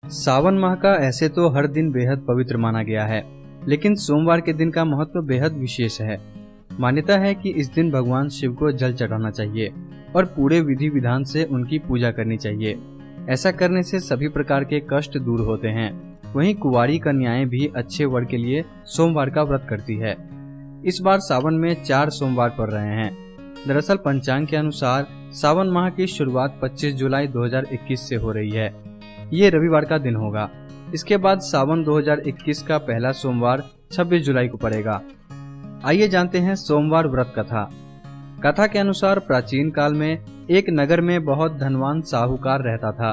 सावन माह का ऐसे तो हर दिन बेहद पवित्र माना गया है, लेकिन सोमवार के दिन का महत्व बेहद विशेष है। मान्यता है कि इस दिन भगवान शिव को जल चढ़ाना चाहिए और पूरे विधि विधान से उनकी पूजा करनी चाहिए। ऐसा करने से सभी प्रकार के कष्ट दूर होते हैं। वहीं कुंवारी कन्याएं भी अच्छे वर के लिए सोमवार का व्रत करती है। इस बार सावन में 4 सोमवार पड़ रहे हैं। दरअसल पंचांग के अनुसार सावन माह की शुरुआत 25 जुलाई 2021 से हो रही है। ये रविवार का दिन होगा। इसके बाद सावन 2021 का पहला सोमवार 26 जुलाई को पड़ेगा। आइए जानते हैं सोमवार व्रत कथा। कथा के अनुसार प्राचीन काल में एक नगर में बहुत धनवान साहूकार रहता था।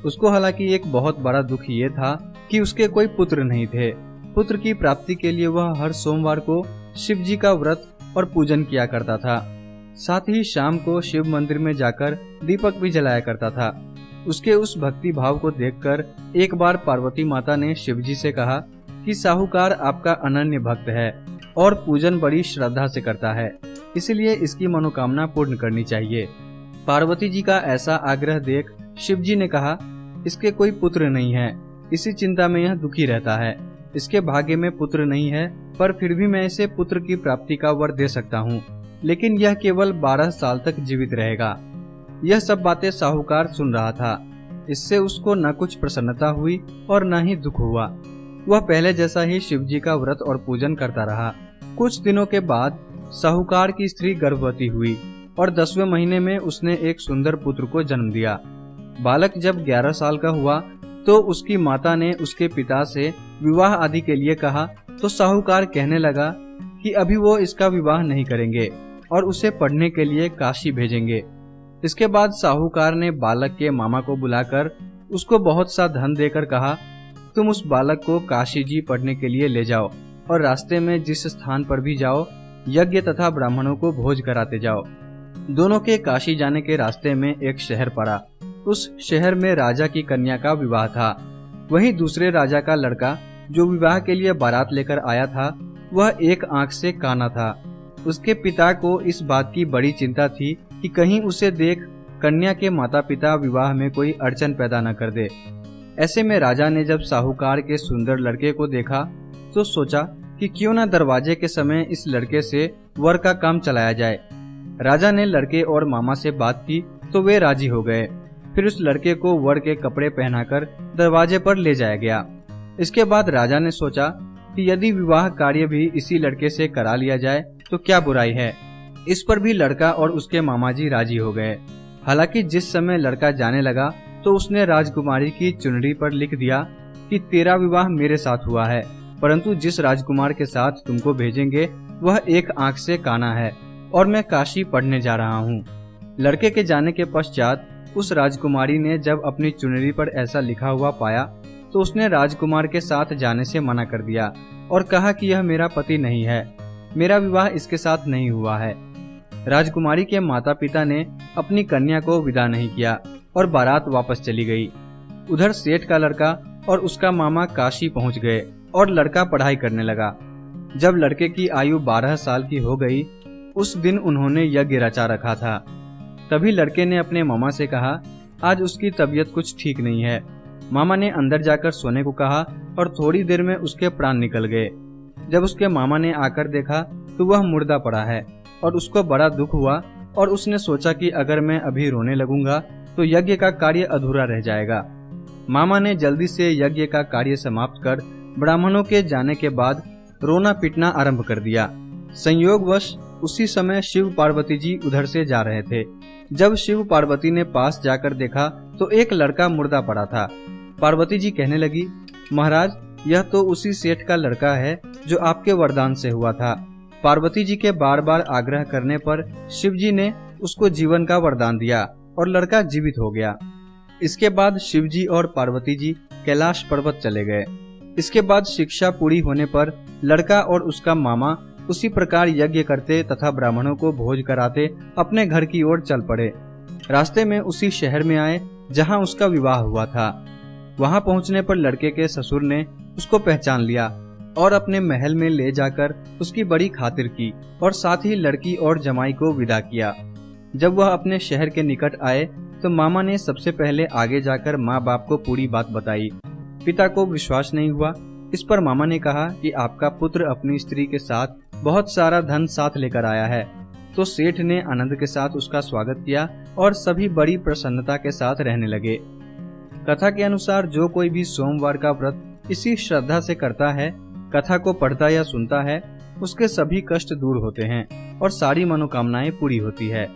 उसको हालांकि एक बहुत बड़ा दुख ये था कि उसके कोई पुत्र नहीं थे। पुत्र की प्राप्ति के लिए वह हर सोमवार को शिव जी का व्रत और पूजन किया करता था। साथ ही शाम को शिव मंदिर में जाकर दीपक भी जलाया करता था। उसके उस भक्ति भाव को देखकर एक बार पार्वती माता ने शिव जी से कहा कि साहूकार आपका अनन्य भक्त है और पूजन बड़ी श्रद्धा से करता है, इसलिए इसकी मनोकामना पूर्ण करनी चाहिए। पार्वती जी का ऐसा आग्रह देख शिव जी ने कहा, इसके कोई पुत्र नहीं है, इसी चिंता में यह दुखी रहता है। इसके भाग्य में पुत्र नहीं है, पर फिर भी मैं इसे पुत्र की प्राप्ति का वर दे सकता हूँ, लेकिन यह केवल 12 साल तक जीवित रहेगा। यह सब बातें साहूकार सुन रहा था। इससे उसको न कुछ प्रसन्नता हुई और न ही दुख हुआ। वह पहले जैसा ही शिव जी का व्रत और पूजन करता रहा। कुछ दिनों के बाद साहूकार की स्त्री गर्भवती हुई और 10वें महीने में उसने एक सुंदर पुत्र को जन्म दिया। बालक जब 11 साल का हुआ तो उसकी माता ने उसके पिता से विवाह आदि के लिए कहा, तो साहूकार कहने लगा कि अभी वो इसका विवाह नहीं करेंगे और उसे पढ़ने के लिए काशी भेजेंगे। इसके बाद साहूकार ने बालक के मामा को बुलाकर उसको बहुत सा धन देकर कहा, तुम उस बालक को काशी जी पढ़ने के लिए ले जाओ और रास्ते में जिस स्थान पर भी जाओ यज्ञ तथा ब्राह्मणों को भोज कराते जाओ। दोनों के काशी जाने के रास्ते में एक शहर पड़ा। उस शहर में राजा की कन्या का विवाह था। वहीं दूसरे राजा का लड़का जो विवाह के लिए बारात लेकर आया था, वह एक आंख से काना था। उसके पिता को इस बात की बड़ी चिंता थी कि कहीं उसे देख कन्या के माता पिता विवाह में कोई अड़चन पैदा न कर दे। ऐसे में राजा ने जब साहूकार के सुंदर लड़के को देखा तो सोचा कि क्यों न दरवाजे के समय इस लड़के से वर का काम चलाया जाए। राजा ने लड़के और मामा से बात की तो वे राजी हो गए। फिर उस लड़के को वर के कपड़े पहनाकर दरवाजे पर ले जाया गया। इसके बाद राजा ने सोचा कि यदि विवाह कार्य भी इसी लड़के से करा लिया जाए तो क्या बुराई है। इस पर भी लड़का और उसके मामा जी राजी हो गए। हालांकि जिस समय लड़का जाने लगा तो उसने राजकुमारी की चुनरी पर लिख दिया कि तेरा विवाह मेरे साथ हुआ है, परंतु जिस राजकुमार के साथ तुमको भेजेंगे वह एक आंख से काना है और मैं काशी पढ़ने जा रहा हूँ। लड़के के जाने के पश्चात उस राजकुमारी ने जब अपनी चुनरी पर ऐसा लिखा हुआ पाया तो उसने राजकुमार के साथ जाने से मना कर दिया और कहा कि यह मेरा पति नहीं है, मेरा विवाह इसके साथ नहीं हुआ है। राजकुमारी के माता पिता ने अपनी कन्या को विदा नहीं किया और बारात वापस चली गई। उधर सेठ का लड़का और उसका मामा काशी पहुंच गए और लड़का पढ़ाई करने लगा। जब लड़के की आयु 12 साल की हो गई, उस दिन उन्होंने यज्ञ रचा रखा था। तभी लड़के ने अपने मामा से कहा, आज उसकी तबीयत कुछ ठीक नहीं है। मामा ने अंदर जाकर सोने को कहा और थोड़ी देर में उसके प्राण निकल गए। जब उसके मामा ने आकर देखा तो वह मुर्दा पड़ा है और उसको बड़ा दुख हुआ और उसने सोचा कि अगर मैं अभी रोने लगूंगा तो यज्ञ का कार्य अधूरा रह जाएगा। मामा ने जल्दी से यज्ञ का कार्य समाप्त कर ब्राह्मणों के जाने के बाद रोना पीटना आरंभ कर दिया। संयोगवश उसी समय शिव पार्वती जी उधर से जा रहे थे। जब शिव पार्वती ने पास जाकर देखा तो एक लड़का मुर्दा पड़ा था। पार्वती जी कहने लगी, महाराज यह तो उसी सेठ का लड़का है जो आपके वरदान से हुआ था। पार्वती जी के बार बार आग्रह करने पर शिव जी ने उसको जीवन का वरदान दिया और लड़का जीवित हो गया। इसके बाद शिव जी और पार्वती जी कैलाश पर्वत चले गए। इसके बाद शिक्षा पूरी होने पर लड़का और उसका मामा उसी प्रकार यज्ञ करते तथा ब्राह्मणों को भोज कराते अपने घर की ओर चल पड़े। रास्ते में उसी शहर में आए जहां उसका विवाह हुआ था। वहां पहुंचने पर लड़के के ससुर ने उसको पहचान लिया और अपने महल में ले जाकर उसकी बड़ी खातिर की और साथ ही लड़की और जमाई को विदा किया। जब वह अपने शहर के निकट आए तो मामा ने सबसे पहले आगे जाकर माँ बाप को पूरी बात बताई पिता को विश्वास नहीं हुआ। इस पर मामा ने कहा कि आपका पुत्र अपनी स्त्री के साथ बहुत सारा धन साथ लेकर आया है। तो सेठ ने आनंद के साथ उसका स्वागत किया और सभी बड़ी प्रसन्नता के साथ रहने लगे। कथा के अनुसार जो कोई भी सोमवार का व्रत इसी श्रद्धा से करता है, कथा को पढ़ता या सुनता है, उसके सभी कष्ट दूर होते हैं और सारी मनोकामनाएं पूरी होती है।